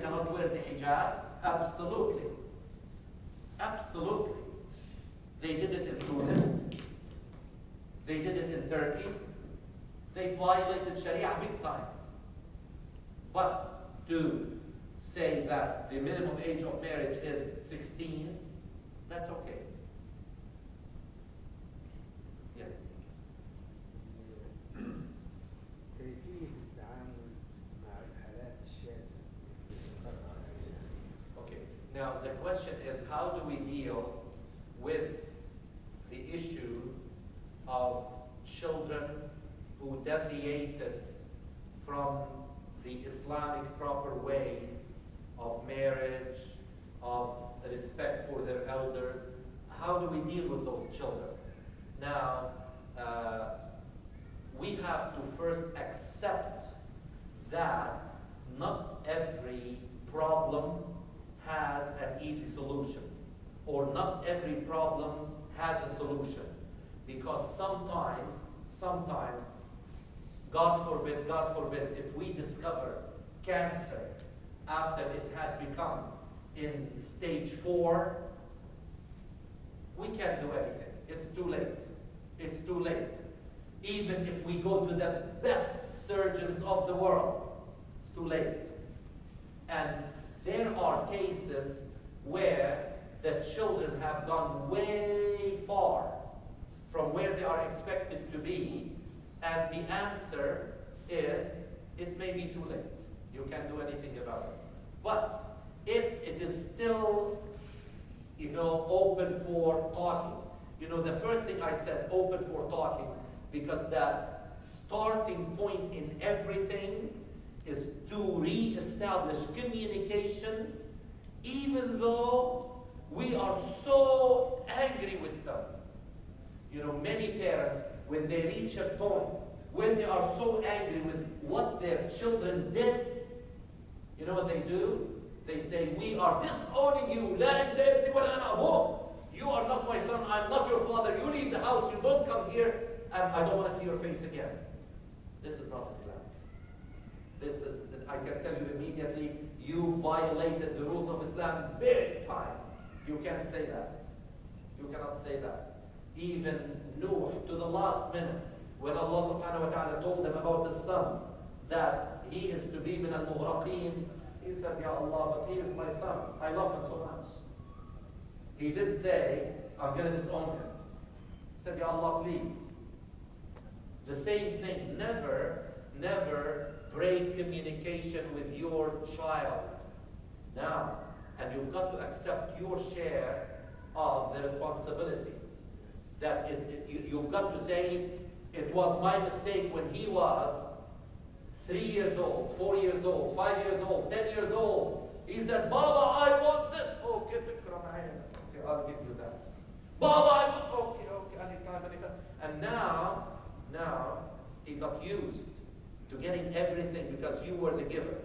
cannot wear the hijab? Absolutely. Absolutely. They did it in Tunis. They did it in Turkey. They violated Sharia big time. But to say that the minimum age of marriage is 16, that's okay. Yes. كيفية التعامل مع الحالات الشاذة. Okay. Now the question is, how do we deal with the issue of children who deviated from the Islamic proper ways of marriage, of respect for their elders? How do we deal with those children? Now, we have to first accept that not every problem has an easy solution, or not every problem has a solution, because sometimes, God forbid, if we discover cancer after it had become in stage 4, we can't do anything. It's too late. It's too late. Even if we go to the best surgeons of the world, it's too late. And there are cases where the children have gone way far from where they are expected to be, and the answer is, it may be too late. You can't do anything about it. But if it is still, open for talking, the first thing I said, open for talking, because the starting point in everything is to re-establish communication, even though we are so angry with them. Many parents, when they reach a point where they are so angry with what their children did, you know what they do? They say, we are disowning you. You are not my son, I'm not your father. You leave the house, you don't come here, and I don't want to see your face again. This is not Islam. This is, I can tell you immediately, you violated the rules of Islam big time. You can't say that. You cannot say that. Even Nuh, to the last minute, when Allah subhanahu wa ta'ala told them about his son, that he is to be min al-mughraqeen, he said, Ya Allah, but he is my son. I love him so much. He did say, I'm going to disown him. He said, Ya Allah, please. The same thing, never break communication with your child. Now, and you've got to accept your share of the responsibility. That you've got to say, it was my mistake when he was 3 years old, 4 years old, 5 years old, 10 years old. He said, Baba, I want this. Okay, I'll give you that. Baba, I want, okay, anytime. And now, he got used to getting everything because you were the giver.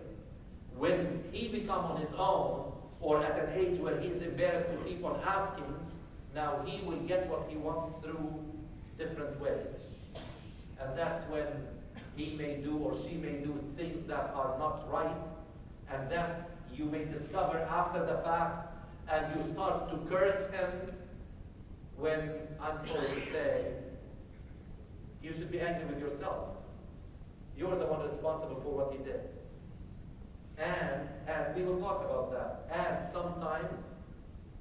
When he become on his own, or at an age where he's embarrassed to keep on asking, now he will get what he wants through different ways. And that's when he may do or she may do things that are not right. And that's, you may discover after the fact, and you start to curse him when, I'm sorry to say, you should be angry with yourself. You're the one responsible for what he did. And we will talk about that. And sometimes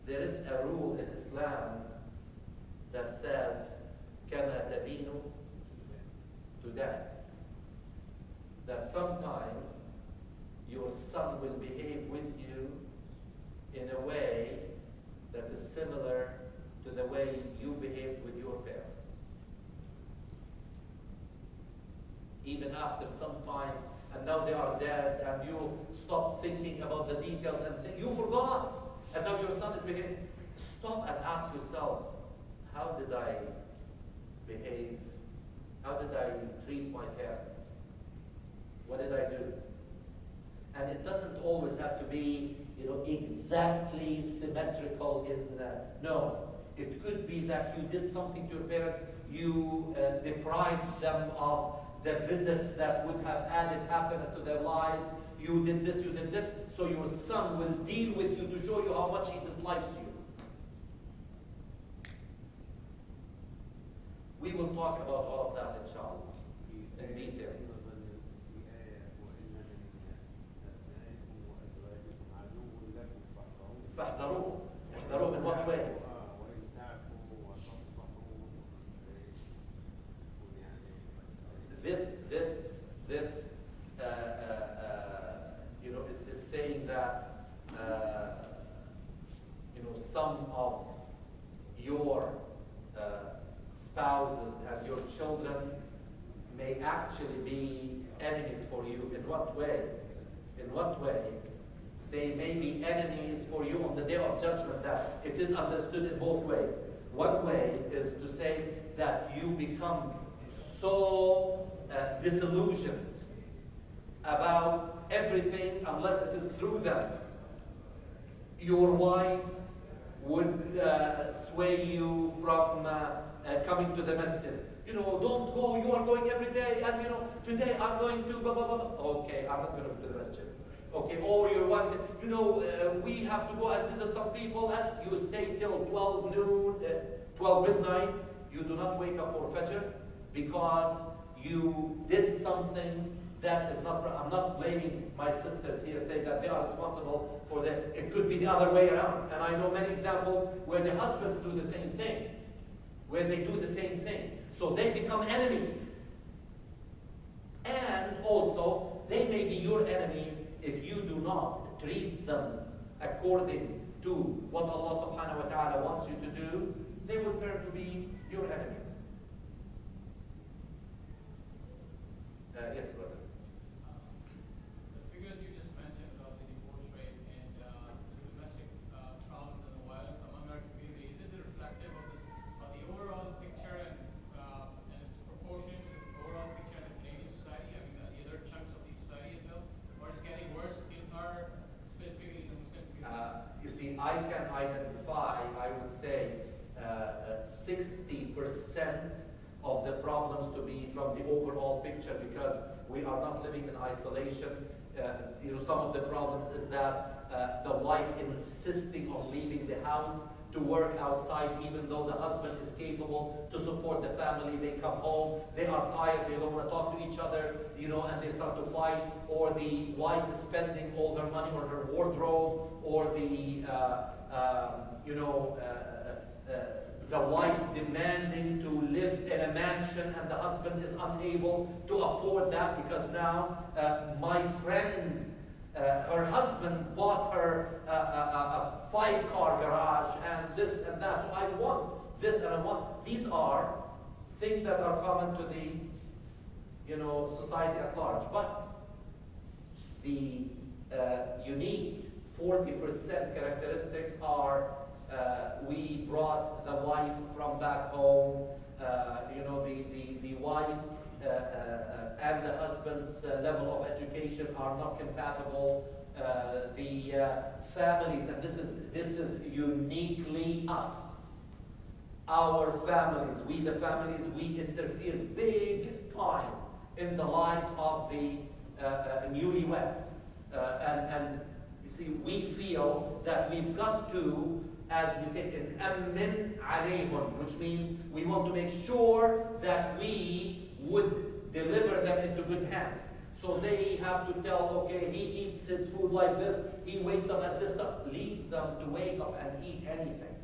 there is a rule in Islam that says, كَمَا تَدِينُ تُدَانُ. That sometimes your son will behave with you in a way that is similar to the way you behaved with your parents. Even after some time, and now they are dead, and you stop thinking about the details and think, you forgot, and now your son is behaving. Stop and ask yourselves, how did I behave? How did I treat my parents? What did I do? And it doesn't always have to be, exactly symmetrical no. It could be that you did something to your parents, you deprived them of the visits that would have added happiness to their lives. you did this, so your son will deal with you to show you how much he dislikes you. We will talk about all of that, inshallah, in detail. فاحذروه. احذروه in what way? This you know, is saying that you know, some of your spouses and your children may actually be enemies for you. In what way? In what way? They may be enemies for you on the day of judgment. That it is understood in both ways. One way is to say that you become so disillusioned about everything unless it is through them. Your wife would sway you from coming to the masjid. You know, don't go, you are going every day, and you know, today I'm going to blah, blah, blah. Okay, I'm not going to go to the masjid. Okay, or your wife said, you know, we have to go and visit some people, and you stay till 12 noon, 12 midnight. You do not wake up for Fajr because you did something that is not, I'm not blaming my sisters here, saying that they are responsible for that. It could be the other way around. And I know many examples where the husbands do the same thing, where they do the same thing. So they become enemies. And also, they may be your enemies if you do not treat them according to what Allah subhanahu wa ta'ala wants you to do. They will turn to be your enemies. Yes, brother. The figures you just mentioned about the divorce rate and the domestic problems and the violence among our community, is it reflective of the overall picture and its proportion to the overall picture in the Canadian society? I mean, the other chunks of the society as well? Or is it getting worse in our, specifically the Muslim community? You see, I can identify, I would say, 60% of the problems to be from the overall picture, because we are not living in isolation. You know, some of the problems is that the wife insisting on leaving the house to work outside, even though the husband is capable to support the family. They come home, they are tired, they don't want to talk to each other, you know, and they start to fight. Or the wife is spending all her money on her wardrobe, or the the wife demanding to live in a mansion and the husband is unable to afford that because now my friend, her husband bought her a 5-car garage and this and that, so I want this and I want. These are things that are common to the, you know, society at large. But the unique 40% characteristics are we brought the wife from back home, you know, the wife and the husband's level of education are not compatible. The families, and this is uniquely us. Our families, we the families, we interfere big time in the lives of the newlyweds. And you see, we feel that we've got to, as we say, "Amin alayhum," which means we want to make sure that we would deliver them into good hands. So they have to tell, okay, he eats his food like this, he wakes up at this time. Leave them to wake up and eat anything.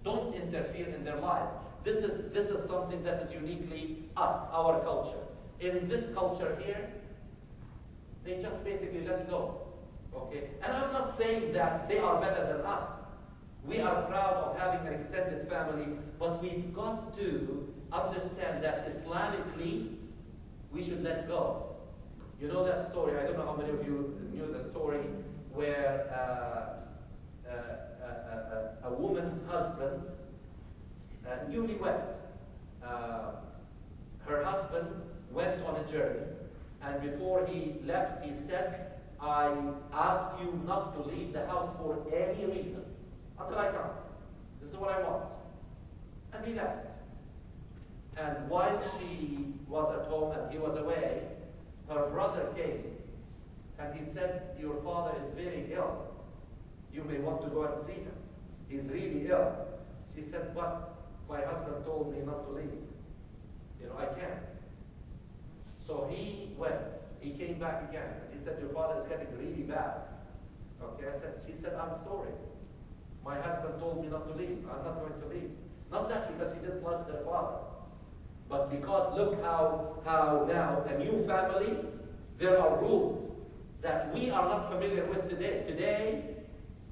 Don't interfere in their lives. This is something that is uniquely us, our culture. In this culture here, they just basically let go. Okay? And I'm not saying that they are better than us. We are proud of having an extended family, but we've got to understand that Islamically, we should let go. You know that story, I don't know how many of you knew the story, where a woman's husband, newlywed, her husband went on a journey, and before he left, he said, I ask you not to leave the house for any reason until I come. This is what I want. And he left. And while she was at home and he was away, her brother came And he said, your father is very ill. You may want to go and see him. He's really ill. She said, but my husband told me not to leave. I can't. So he went. He came back again. And he said, your father is getting really bad. Okay, she said, I'm sorry. My husband told me not to leave. I'm not going to leave. Not that because he didn't love their father, but because look how now a new family, there are rules that we are not familiar with today.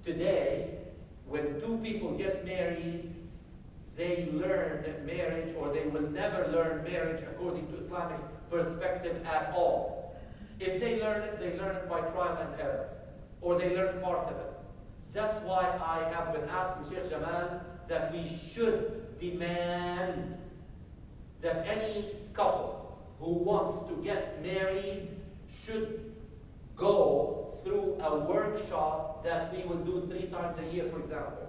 Today, when two people get married, they learn marriage, or they will never learn marriage according to Islamic perspective at all. If they learn it by trial and error, or they learn part of it. That's why I have been asking Sheikh Jamal that we should demand that any couple who wants to get married should go through a workshop that we will do 3 times a year, for example.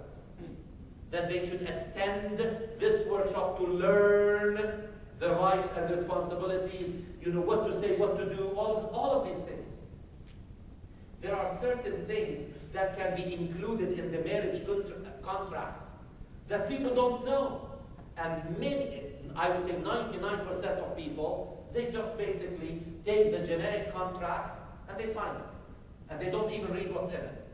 That they should attend this workshop to learn the rights and responsibilities, what to say, what to do, all of these things. There are certain things that can be included in the marriage contract that people don't know. And many, I would say 99% of people, they just basically take the generic contract and they sign it. And they don't even read what's in it.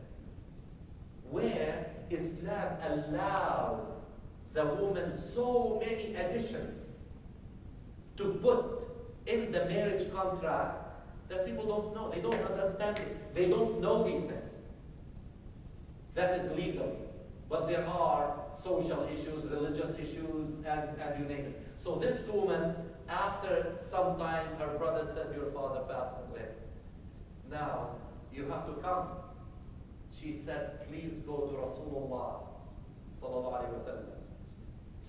Where Islam allowed the woman so many additions to put in the marriage contract that people don't know. They don't understand it. They don't know these things. That is legal. But there are social issues, religious issues, and you name it. So this woman, after some time, her brother said, your father passed away. Now, you have to come. She said, please go to Rasulullah sallallahu alaihi wasallam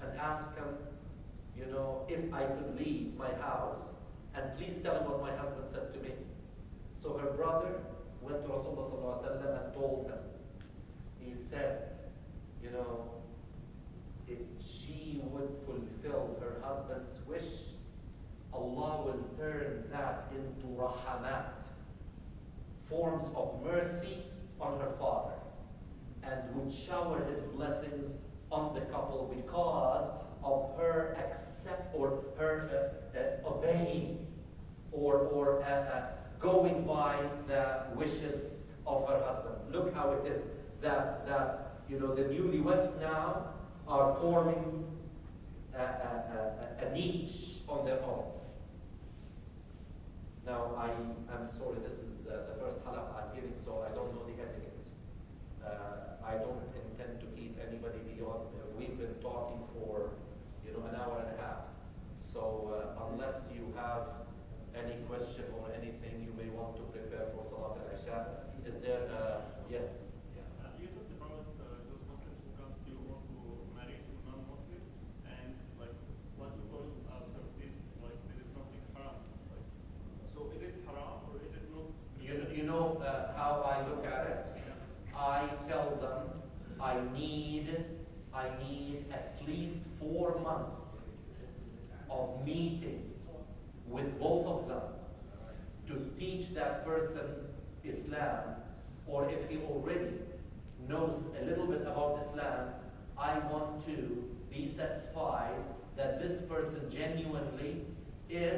and ask him, if I could leave my house, and please tell him what my husband said to me. So her brother went to Rasulullah sallallahu alaihi wasallam and told him. He said, if she would fulfill her husband's wish, Allah will turn that into rahamat, forms of mercy on her father, and would shower his blessings on the couple because of her obeying or going by the wishes of her husband. Look how it is that the newlyweds now are forming a niche on their own. Now, I'm sorry, this is the first halaqah I'm giving, so I don't know the etiquette. I don't intend to keep anybody beyond. We've been talking for, an hour and a half. So unless you have any question or anything you may want to prepare for Salat al-Isha, is there, yes? Yeah, you talked about those Muslims who come to you want to marry non-Muslim, and once you fall after this, there is nothing haram. So is it haram or is it not? You know how I look at it? I tell them I need at least 4 months of meeting with both of them to teach that person Islam, or if he already knows a little bit about Islam, I want to be satisfied that this person genuinely is